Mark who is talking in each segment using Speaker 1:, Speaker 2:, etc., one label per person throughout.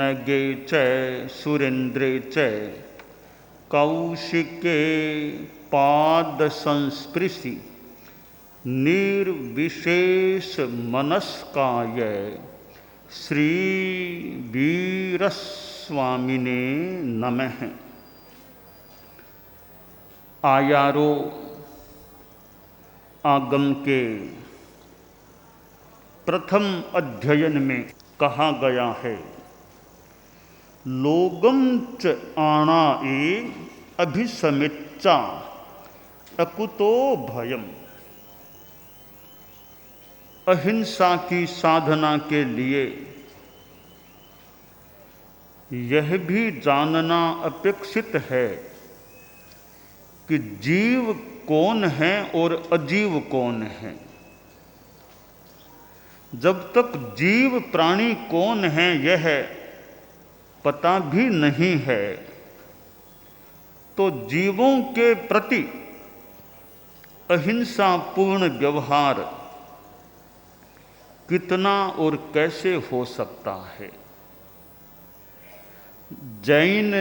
Speaker 1: नगे च सुरेन्द्रे च कौशिके पाद संस्पृशि निर्विशेष मनस्काय श्री वीरस्वामिने नमः। आयारो आगम के प्रथम अध्ययन में कहा गया है, लोगम च आना ए अभिसमिच्चा अकुतो भयम। अहिंसा की साधना के लिए यह भी जानना अपेक्षित है कि जीव कौन है और अजीव कौन है। जब तक जीव प्राणी कौन है यह पता भी नहीं है, तो जीवों के प्रति अहिंसा पूर्ण व्यवहार कितना और कैसे हो सकता है। जैन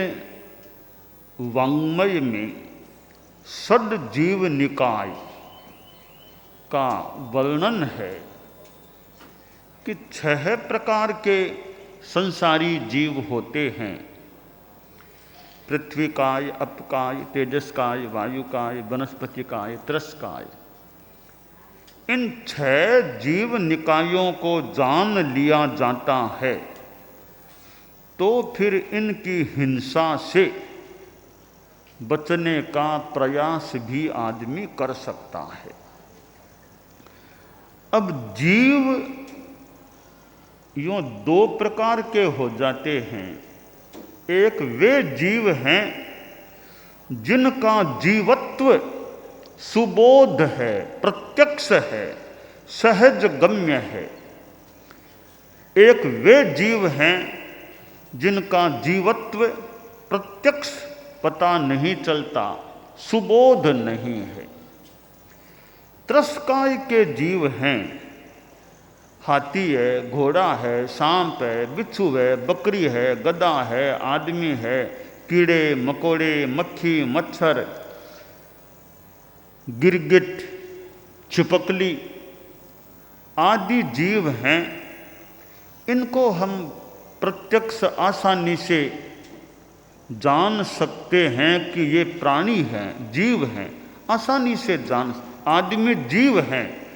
Speaker 1: वाङ्मय में षड जीव निकाय का वर्णन है कि 6 प्रकार के संसारी जीव होते हैं, पृथ्वीकाय, अपकाय, तेजसकाय, वायुकाय, वनस्पतिकाय, त्रस्काय। इन 6 जीव निकायों को जान लिया जाता है तो फिर इनकी हिंसा से बचने का प्रयास भी आदमी कर सकता है। अब जीव यूँ 2 प्रकार के हो जाते हैं। एक वे जीव हैं जिनका जीवत्व सुबोध है, प्रत्यक्ष है, सहज गम्य है। एक वे जीव हैं जिनका जीवत्व प्रत्यक्ष पता नहीं चलता, सुबोध नहीं है। त्रस्काय के जीव हैं, हाथी है, घोड़ा है, सांप है, बिच्छू है, बकरी है, गधा है, आदमी है, कीड़े मकोड़े, मक्खी मच्छर, गिरगिट, छिपकली आदि जीव हैं। इनको हम प्रत्यक्ष आसानी से जान सकते हैं कि ये प्राणी हैं, जीव हैं, आसानी से जान, आदमी जीव हैं,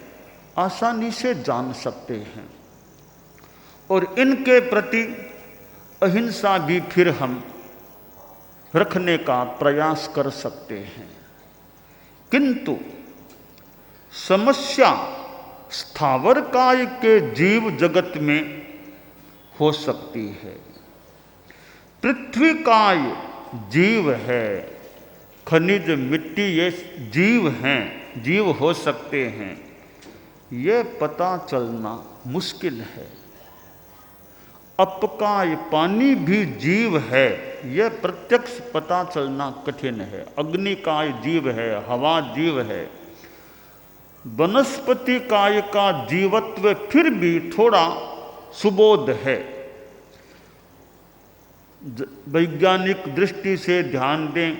Speaker 1: आसानी से जान सकते हैं। और इनके प्रति अहिंसा भी फिर हम रखने का प्रयास कर सकते हैं। किंतु समस्या स्थावर काय के जीव जगत में हो सकती है। पृथ्वी काय जीव है, खनिज मिट्टी ये जीव हैं, जीव हो सकते हैं, ये पता चलना मुश्किल है। अपकाय पानी भी जीव है, यह प्रत्यक्ष पता चलना कठिन है। अग्निकाय जीव है, हवा जीव है। वनस्पति काय का जीवत्व फिर भी थोड़ा सुबोध है। वैज्ञानिक दृष्टि से ध्यान दें,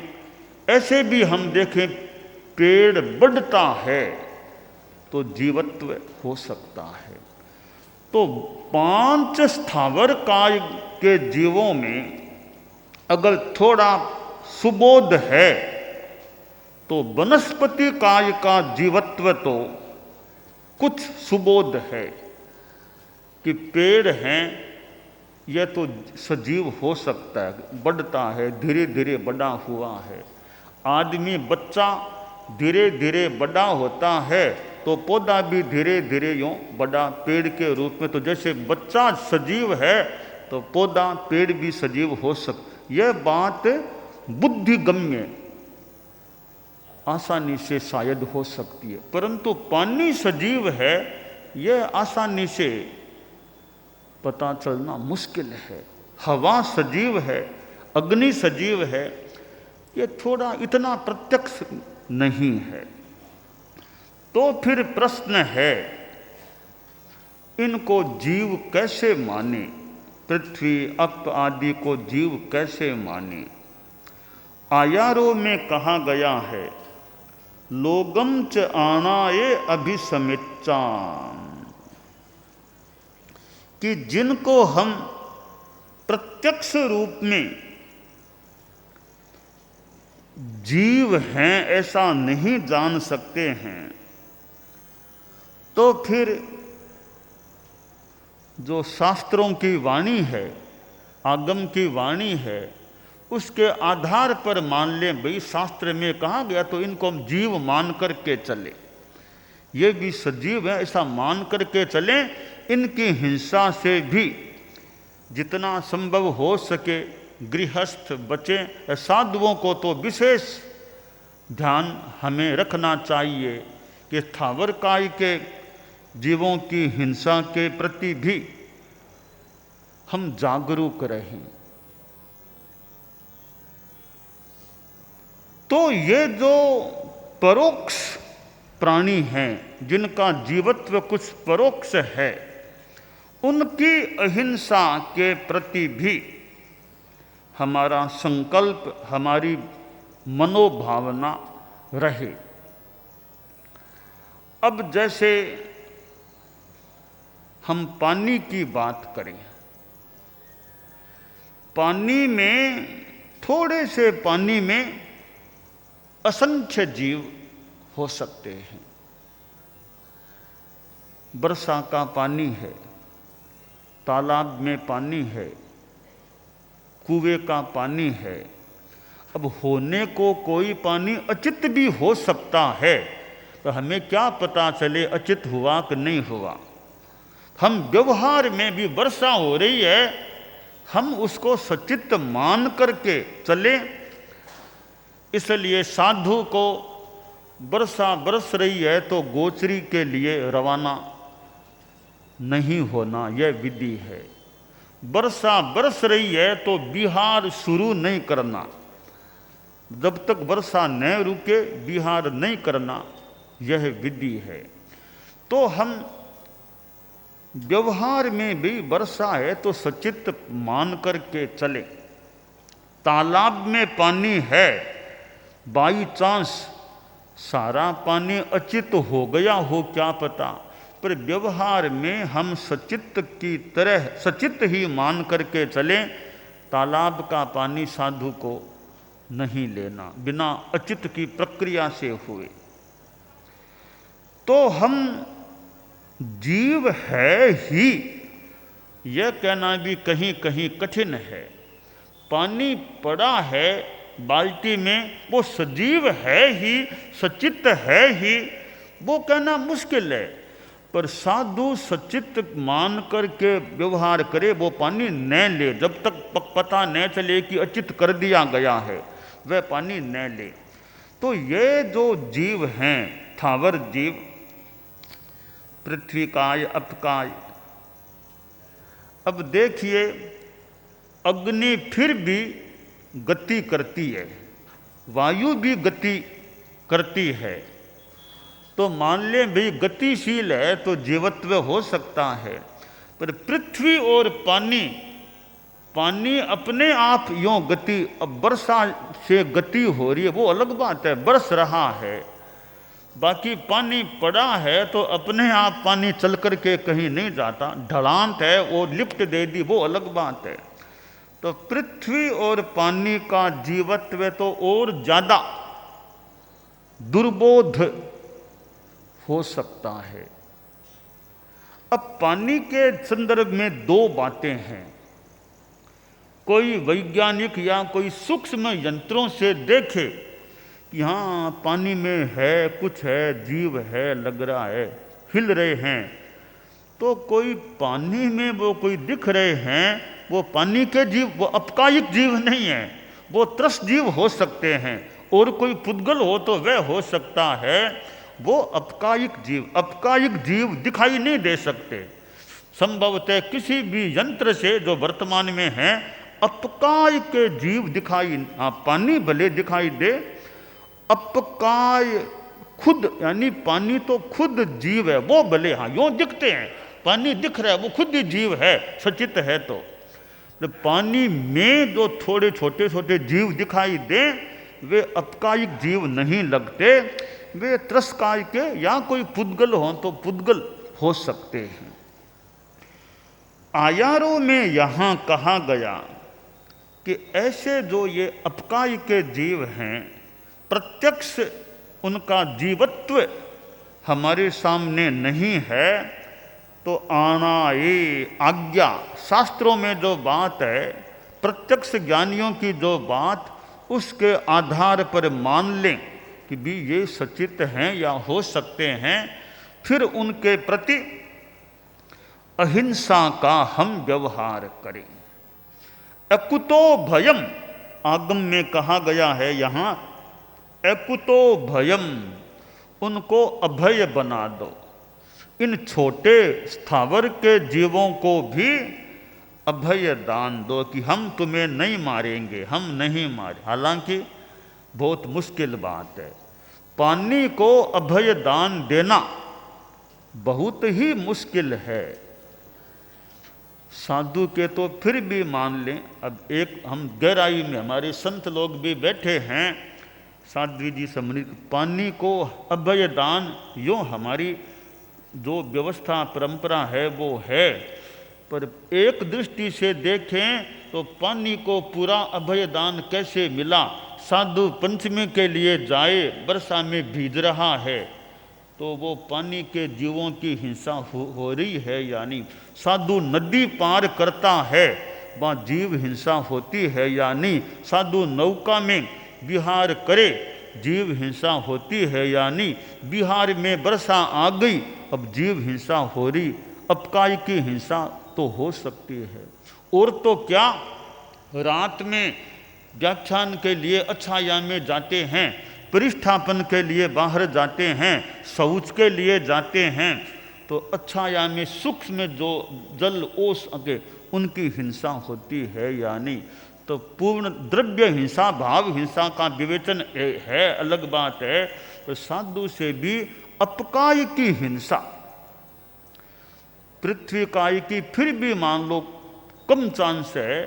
Speaker 1: ऐसे भी हम देखें पेड़ बढ़ता है तो जीवत्व हो सकता है। तो 5 स्थावर काय के जीवों में अगर थोड़ा सुबोध है तो वनस्पति काय का जीवत्व तो कुछ सुबोध है कि पेड़ हैं, यह तो सजीव हो सकता है, बढ़ता है, धीरे धीरे बड़ा हुआ है। आदमी बच्चा धीरे धीरे बड़ा होता है तो पौधा भी धीरे धीरे यूँ बड़ा पेड़ के रूप में। तो जैसे बच्चा सजीव है तो पौधा पेड़ भी सजीव हो सकता। यह बात बुद्धिगम्य आसानी से शायद हो सकती है, परंतु पानी सजीव है यह आसानी से पता चलना मुश्किल है। हवा सजीव है, अग्नि सजीव है, ये थोड़ा इतना प्रत्यक्ष नहीं है। तो फिर प्रश्न है, इनको जीव कैसे माने पृथ्वी अप आदि को जीव कैसे माने। आयारों में कहा गया है, लोगम च आनाये अभिसमिच्चा, कि जिनको हम प्रत्यक्ष रूप में जीव हैं ऐसा नहीं जान सकते हैं, तो फिर जो शास्त्रों की वाणी है, आगम की वाणी है, उसके आधार पर मान लें भाई शास्त्र में कहा गया तो इनको हम जीव मान करके चले, ये भी सजीव है ऐसा मान करके चलें। इनकी हिंसा से भी जितना संभव हो सके गृहस्थ बचें। साधुओं को तो विशेष ध्यान हमें रखना चाहिए कि स्थावरकाय के जीवों की हिंसा के प्रति भी हम जागरूक रहें। तो ये जो परोक्ष प्राणी हैं, जिनका जीवत्व कुछ परोक्ष है, उनकी अहिंसा के प्रति भी हमारा संकल्प, हमारी मनोभावना रहे। अब जैसे हम पानी की बात करें, पानी में, थोड़े से पानी में असंख्य जीव हो सकते हैं। वर्षा का पानी है, तालाब में पानी है, कुएं का पानी है। अब होने को कोई पानी अचित भी हो सकता है, तो हमें क्या पता चले अचित हुआ कि नहीं हुआ। हम व्यवहार में भी वर्षा हो रही है, हम उसको सचित मान करके चले। इसलिए साधु को वर्षा बरस रही है तो गोचरी के लिए रवाना नहीं होना, यह विधि है। वर्षा बरस रही है तो बिहार शुरू नहीं करना, जब तक वर्षा न रुके बिहार नहीं करना, यह विधि है। तो हम व्यवहार में भी वर्षा है तो सचित मान करके चले। तालाब में पानी है, बाई चांस सारा पानी अचित हो गया हो क्या पता, पर व्यवहार में हम सचित की तरह सचित ही मान करके चलें। तालाब का पानी साधु को नहीं लेना, बिना अचित की प्रक्रिया से हुए। तो हम जीव है ही, यह कहना भी कहीं कहीं कठिन है। पानी पड़ा है बाल्टी में, वो सजीव है ही, सचित है ही, वो कहना मुश्किल है। पर साधु सचित मान करके व्यवहार करे, वो पानी न ले, जब तक पता न चले कि अचित कर दिया गया है, वह पानी न ले। तो ये जो जीव हैं, थावर जीव, पृथ्वीकाय, अपकाय। अब देखिए, अग्नि फिर भी गति करती है, वायु भी गति करती है, तो मान लें भी गतिशील है तो जीवत्व हो सकता है। पर पृथ्वी और पानी, पानी अपने आप यूँ गति, अब वर्षा से गति हो रही है वो अलग बात है, बरस रहा है। बाकी पानी पड़ा है तो अपने आप पानी चल कर के कहीं नहीं जाता, ढलांत है वो लिफ्ट दे दी, वो अलग बात है। तो पृथ्वी और पानी का जीवत्व तो और ज्यादा दुर्बोध हो सकता है। अब पानी के संदर्भ में दो बातें हैं। कोई वैज्ञानिक या कोई सूक्ष्म यंत्रों से देखे कि हाँ पानी में है, कुछ है, जीव है, लग रहा है, हिल रहे हैं, तो कोई पानी में वो कोई दिख रहे हैं, वो पानी के जीव, वो अपकायिक जीव नहीं है, वो त्रस जीव हो सकते हैं। और कोई पुद्गल हो तो वह हो सकता है, वो अपकायिक जीव। अपकायिक जीव दिखाई नहीं दे सकते। संभवतः किसी भी यंत्र से जो वर्तमान में है, अपकाय के जीव दिखाई, पानी भले दिखाई दे, अपकाय खुद, यानी पानी तो खुद जीव है, वो भले हाँ यूँ दिखते हैं, पानी दिख रहा है, वो खुद ही जीव है, सचित है। तो तो पानी में जो थोड़े छोटे छोटे जीव दिखाई दे वे अपकायिक जीव नहीं लगते, वे त्रस्काय के या कोई पुद्गल हो तो पुद्गल हो सकते हैं। आयारों में यहाँ कहा गया कि ऐसे जो ये अपकाय के जीव हैं, प्रत्यक्ष उनका जीवत्व हमारे सामने नहीं है, तो आणाए आज्ञा शास्त्रों में जो बात है, प्रत्यक्ष ज्ञानियों की जो बात, उसके आधार पर मान लें कि भी ये सचित हैं या हो सकते हैं, फिर उनके प्रति अहिंसा का हम व्यवहार करें। अकुतो भयम आगम में कहा गया है यहाँ, अकुतो भयम, उनको अभय बना दो। इन छोटे स्थावर के जीवों को भी अभय दान दो कि हम तुम्हें नहीं मारेंगे, हम नहीं मारे। हालांकि बहुत मुश्किल बात है, पानी को अभय दान देना बहुत ही मुश्किल है। साधु के तो फिर भी मान लें, अब एक हम गहराई में हमारे संत लोग भी बैठे हैं, साध्वी जी समृद्ध, पानी को अभय दान यूँ हमारी जो व्यवस्था परंपरा है वो है, पर एक दृष्टि से देखें तो पानी को पूरा अभय दान कैसे मिला? साधु पंचमी के लिए जाए, वर्षा में भीग रहा है, तो वो पानी के जीवों की हिंसा हो रही है या नहीं? साधु नदी पार करता है, वहाँ जीव हिंसा होती है या नहीं? साधु नौका में विहार करे, जीव हिंसा होती है या नहीं? बिहार में वर्षा आ गई, अब जीव हिंसा हो रही, अपकाय की हिंसा तो हो सकती है। और तो क्या, रात में व्याख्यान के लिए अच्छाया में जाते हैं, परिष्ठापन के लिए बाहर जाते हैं, शौच के लिए जाते हैं, तो अच्छाया में सूक्ष्म में जो जल ओस अगे उनकी हिंसा होती है या नहीं? तो पूर्ण द्रव्य हिंसा, भाव हिंसा का विवेचन है, अलग बात है। तो साधु से भी अपकाय की हिंसा, पृथ्वी काय की फिर भी मान लो कम चांस है,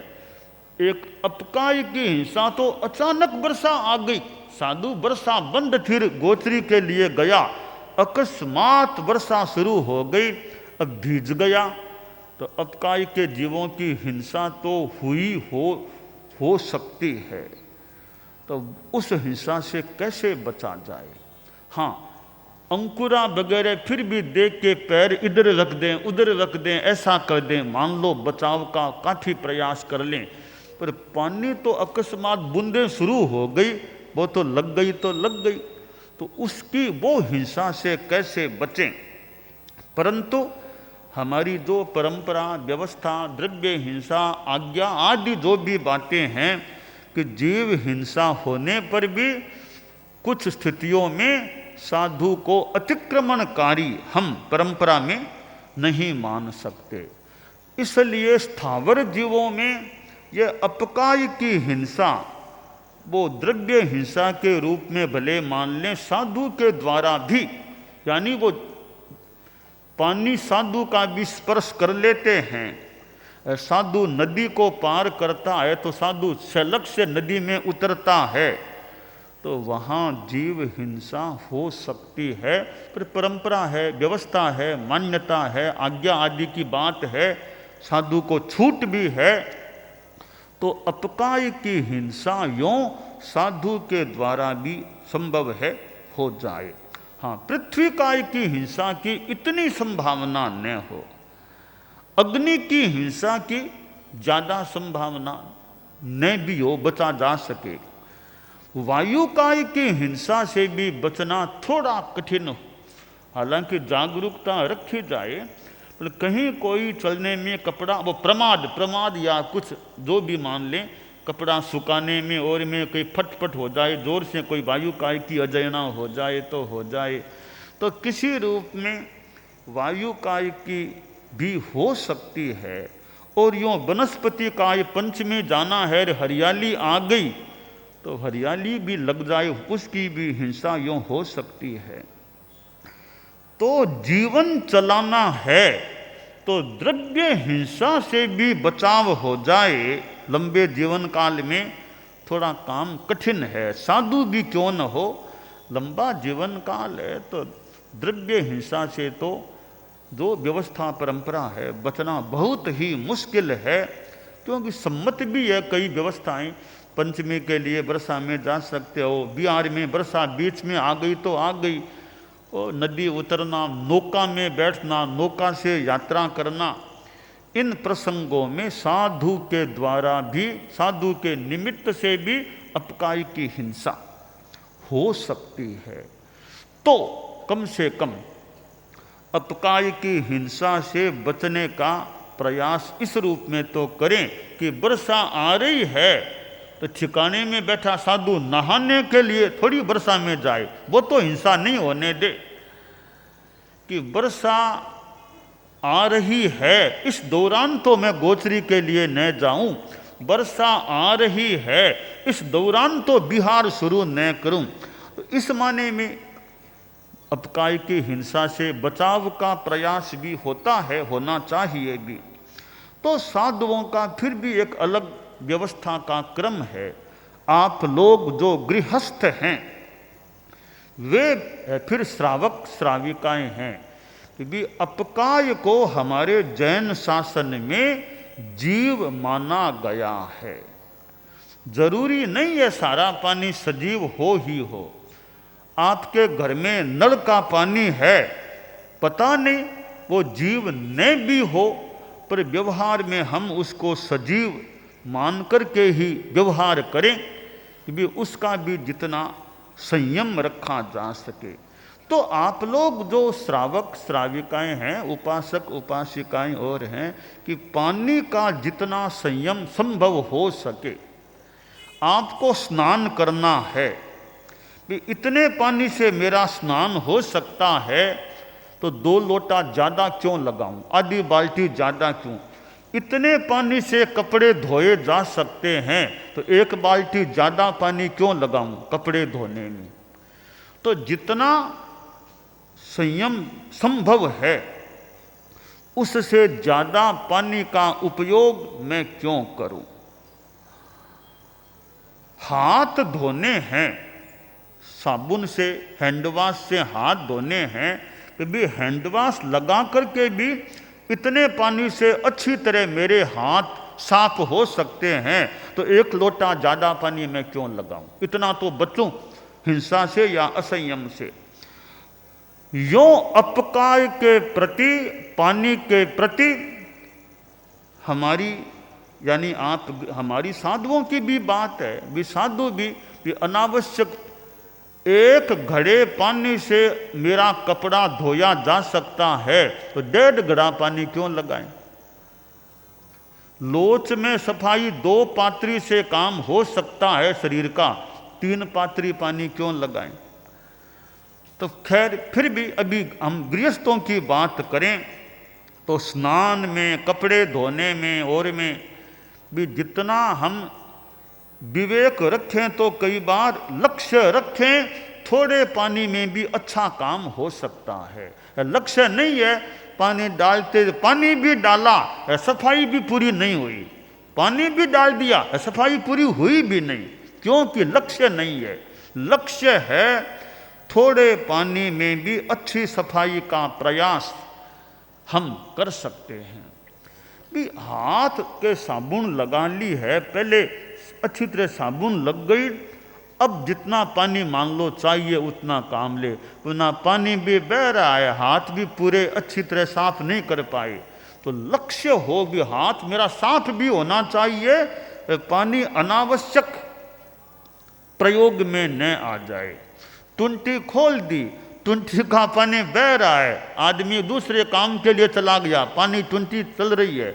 Speaker 1: एक अपकाय की हिंसा तो अचानक वर्षा आ गई, साधु वर्षा बंद फिर गोत्री के लिए गया, अकस्मात वर्षा शुरू हो गई, अब भीज गया, तो अपकाय के जीवों की हिंसा तो हुई हो सकती है। तो उस हिंसा से कैसे बचा जाए? हाँ, अंकुरा वगैरह फिर भी देख के पैर इधर रख दें उधर रख दें, ऐसा कर दें, मान लो बचाव का काफ़ी प्रयास कर लें, पर पानी तो अकस्मात बूंदें शुरू हो गई, वो तो लग गई तो लग गई, तो उसकी वो हिंसा से कैसे बचें? परंतु हमारी जो परंपरा, व्यवस्था, द्रव्य हिंसा, आज्ञा आदि जो भी बातें हैं कि जीव हिंसा होने पर भी कुछ स्थितियों में साधु को अतिक्रमणकारी हम परंपरा में नहीं मान सकते। इसलिए स्थावर जीवों में यह अपकाय की हिंसा वो द्रव्य हिंसा के रूप में भले मान लें, साधु के द्वारा भी, यानी वो पानी साधु का भी स्पर्श कर लेते हैं। साधु नदी को पार करता है तो साधु सलग से नदी में उतरता है, तो वहाँ जीव हिंसा हो सकती है, पर परंपरा है, व्यवस्था है, मान्यता है, आज्ञा आदि की बात है, साधु को छूट भी है, तो अपकाय की हिंसा यों साधु के द्वारा भी संभव है हो जाए। हाँ, पृथ्वी काय की हिंसा की इतनी संभावना न हो, अग्नि की हिंसा की ज़्यादा संभावना न भी हो, बचा जा सके। वायु काय की हिंसा से भी बचना थोड़ा कठिन हो, हालांकि जागरूकता रखी जाए, पर कहीं कोई चलने में कपड़ा वो प्रमाद या कुछ जो भी मान लें, कपड़ा सुखाने में और में कोई फटफट हो जाए, जोर से कोई वायु काय की अजयना हो जाए तो हो जाए, तो किसी रूप में वायु काय की भी हो सकती है। और यूँ वनस्पति काय पंचमी जाना है, हरियाली आ गई तो हरियाली भी लग जाए, उसकी भी हिंसा यूँ हो सकती है। तो जीवन चलाना है तो द्रव्य हिंसा से भी बचाव हो जाए लंबे जीवन काल में थोड़ा काम कठिन है। साधु भी क्यों न हो, लंबा जीवन काल है तो द्रव्य हिंसा से तो जो व्यवस्था परंपरा है बचना बहुत ही मुश्किल है, क्योंकि सम्मत भी है कई व्यवस्थाएं। पंचमी के लिए वर्षा में जा सकते हो, बिहार में वर्षा बीच में आ गई तो आ गई, और नदी उतरना, नौका में बैठना, नौका से यात्रा करना, इन प्रसंगों में साधु के द्वारा भी, साधु के निमित्त से भी अपकाय की हिंसा हो सकती है। तो कम से कम अपकाय की हिंसा से बचने का प्रयास इस रूप में तो करें कि वर्षा आ रही है तो ठिकाने में बैठा साधु नहाने के लिए थोड़ी वर्षा में जाए, वो तो हिंसा नहीं होने दे। कि वर्षा आ रही है इस दौरान तो मैं गोचरी के लिए न जाऊं, वर्षा आ रही है इस दौरान तो बिहार शुरू न करूं। तो इस माने में अपकाय की हिंसा से बचाव का प्रयास भी होता है, होना चाहिए भी। तो साधुओं का फिर भी एक अलग व्यवस्था का क्रम है। आप लोग जो गृहस्थ हैं वे फिर श्रावक श्राविकाएं हैं, क्योंकि अपकाय को हमारे जैन शासन में जीव माना गया है। जरूरी नहीं है सारा पानी सजीव हो ही हो। आपके घर में नल का पानी है, पता नहीं वो जीव न भी हो, पर व्यवहार में हम उसको सजीव मान करके ही व्यवहार करें, क्योंकि उसका भी जितना संयम रखा जा सके। तो आप लोग जो श्रावक श्राविकाएं हैं, उपासक उपासिकाएं और हैं, कि पानी का जितना संयम संभव हो सके आपको स्नान करना है। कि इतने पानी से मेरा स्नान हो सकता है तो 2 लोटा ज़्यादा क्यों लगाऊं, आधी बाल्टी ज़्यादा क्यों। इतने पानी से कपड़े धोए जा सकते हैं तो 1 बाल्टी ज़्यादा पानी क्यों लगाऊं कपड़े धोने में। तो जितना संयम संभव है उससे ज़्यादा पानी का उपयोग मैं क्यों करूं। हाथ धोने हैं, साबुन से हैंडवाश से हाथ धोने हैं, कि भी हैंडवाश लगा करके भी इतने पानी से अच्छी तरह मेरे हाथ साफ हो सकते हैं, तो 1 लोटा ज़्यादा पानी मैं क्यों लगाऊं, इतना तो बचूं हिंसा से या असंयम से। यो अपकाय के प्रति, पानी के प्रति हमारी, यानी आप हमारी साधुओं की भी बात है, भी साधु भी अनावश्यक 1 घड़े पानी से मेरा कपड़ा धोया जा सकता है तो 1.5 घड़ा पानी क्यों लगाएं। लोच में सफाई 2 पात्री से काम हो सकता है शरीर का, 3 पात्री पानी क्यों लगाएं। तो खैर फिर भी अभी हम गृहस्थों की बात करें तो स्नान में, कपड़े धोने में और में भी जितना हम विवेक रखें तो कई बार लक्ष्य रखें, थोड़े पानी में भी अच्छा काम हो सकता है। लक्ष्य नहीं है पानी डालते, पानी भी डाला सफाई भी पूरी नहीं हुई, पानी भी डाल दिया सफाई पूरी हुई भी नहीं, क्योंकि लक्ष्य नहीं है। लक्ष्य है थोड़े पानी में भी अच्छी सफाई का प्रयास हम कर सकते हैं। भी हाथ के साबुन लगा ली है, पहले अच्छी तरह साबुन लग गई, अब जितना पानी मान लो चाहिए उतना काम ले, उतना पानी भी बह रहा है, हाथ भी पूरे अच्छी तरह साफ नहीं कर पाए। तो लक्ष्य हो भी हाथ मेरा साफ भी होना चाहिए, पानी अनावश्यक प्रयोग में न आ जाए। टुंटी खोल दी, टुंटी का पानी बह रहा है, आदमी दूसरे काम के लिए चला गया, पानी टुंटी चल रही है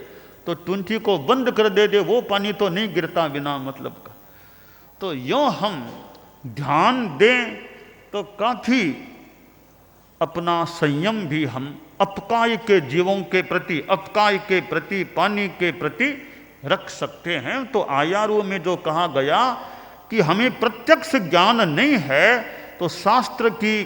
Speaker 1: तो टुंटी को बंद कर दे, वो पानी तो नहीं गिरता बिना मतलब का। तो यूँ हम ध्यान दें तो काफ़ी अपना संयम भी हम अपकाय के जीवों के प्रति, अपकाय के प्रति, पानी के प्रति रख सकते हैं। तो आयारों में जो कहा गया कि हमें प्रत्यक्ष ज्ञान नहीं है तो शास्त्र की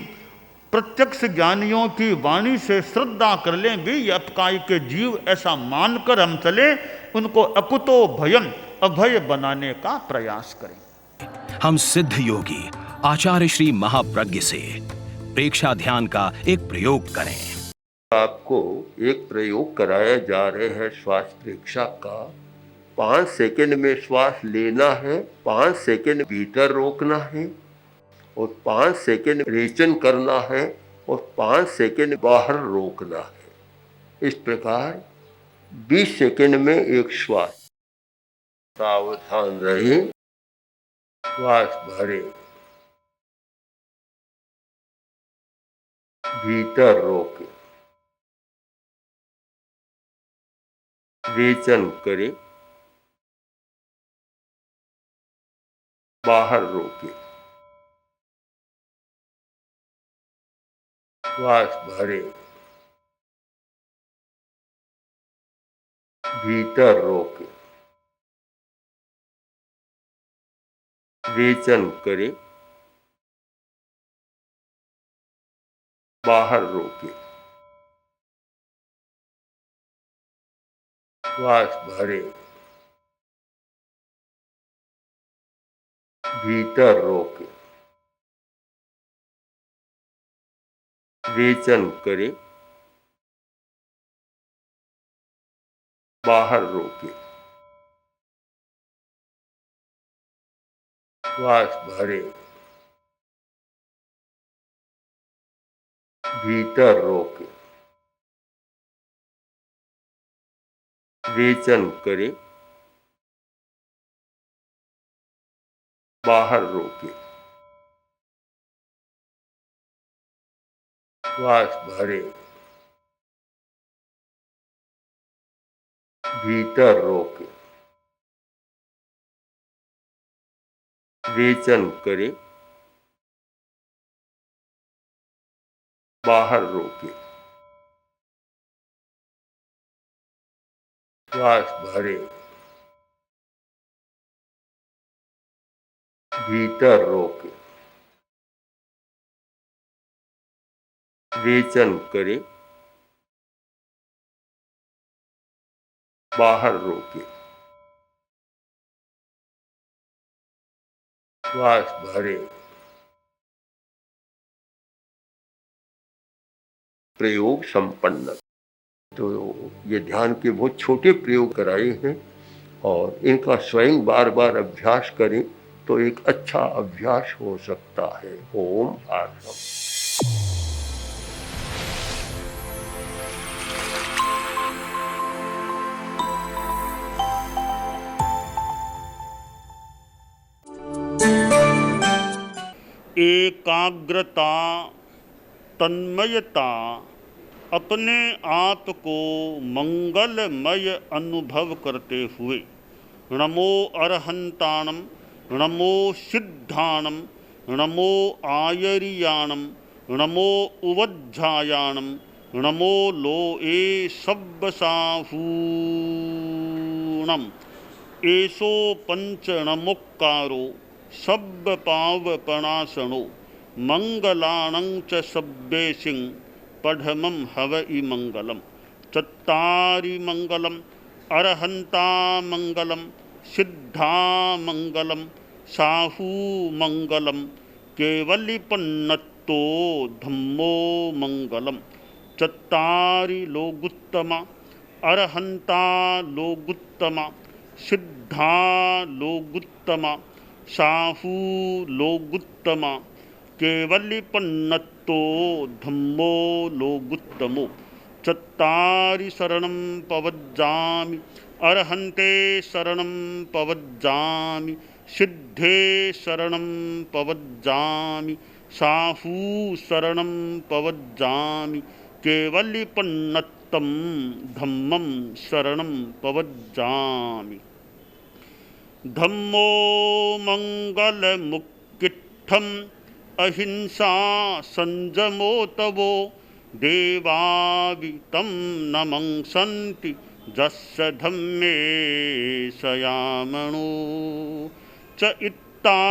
Speaker 1: प्रत्यक्ष ज्ञानियों की वाणी से श्रद्धा कर लें भी अपकाई के जीव ऐसा मानकर हम चले, उनको अकुतो भयम अभय बनाने का प्रयास करें।
Speaker 2: हम सिद्ध योगी आचार्य श्री महाप्रज्ञ से प्रेक्षा ध्यान का एक प्रयोग करें।
Speaker 3: आपको एक प्रयोग कराया जा रहे हैं श्वास प्रेक्षा का। 5 सेकंड में श्वास लेना है, 5 सेकंड भीतर रोकना है और 5 सेकंड रेचन करना है और 5 सेकंड बाहर रोकना है। इस प्रकार 20 सेकंड में एक श्वास। सावधान रहे, श्वास भरे, भीतर रोके, रेचन करे, बाहर रोके, श्वास भरे, भीतर रोके, रेचन करे, बाहर रोके, श्वास भरे, भीतर रोके, रेचन करे, बाहर रोके, श्वास भरे, भीतर रोके, रेचन करे, बाहर रोके, श्वास भरे, भीतर रोके, रेचन करे, बाहर रोके, श्वास भरे, भीतर रोके, रेचन करे, बाहर रोके, श्वास भरे। प्रयोग संपन्न। तो ये ध्यान के बहुत छोटे प्रयोग कराए हैं और इनका स्वयं बार बार अभ्यास करें तो एक अच्छा अभ्यास हो सकता है। ओम आत्मा।
Speaker 1: एकाग्रता, तन्मयता, अपने आप को मंगलमय अनुभव करते हुए नमो अरहंताणम, नमो सिद्धाणम, नमो आयरियाणम, नमो उवज्झायाणम, नमो लोए सब्बसाहूणम, एसो पंचणमुक्कारो सब्ब पावपणासणो, मंगलाणं च सब्बेसिं पढ़मं हवइ मंगलम। चत्तारि मंगलम, अरहंता मंगलम, सिद्धा मंगलम, साहू मंगलम, केवलिपन्नत्तो धम्मो मंगलम। चत्तारि लोगुत्तमा, अरहंता लोगुत्तमा, सिद्धा लोगुत्तमा, साहू लोगुत्तमा, केवलिपन्नत्तो धम्मो लोगुत्तमो। चत्तारि शरणं पवज्जामि, अरहन्ते शरणं पवज्जामि, सिद्धे शरणं पवज्जामि, साहू शरणं पवज्जामि, केवलिपन्नत्तं धम्मं शरणं पवज्जामि। धम्मो मंगलमुक्किट्ठम् अहिंसा संजमो तवो, देवावितं नमंसन्ति जस्य धम्मे सयामणो। च इत्ता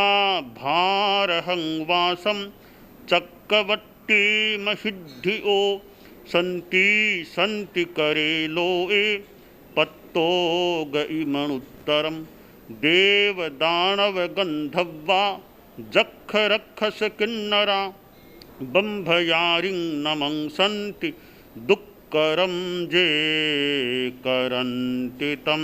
Speaker 1: भारहं वासं चक्रवट्टिकामृतवर्षिणीं, सन्ति महिद्धियो सन्ति सन्ति करे लोए पत्तो गई मणुत्तरम देव दानव गंधर्वा जख रक्षस किन्नरा बंभयारिं नमं सन्ति दुक्करम जे करन्ति तम।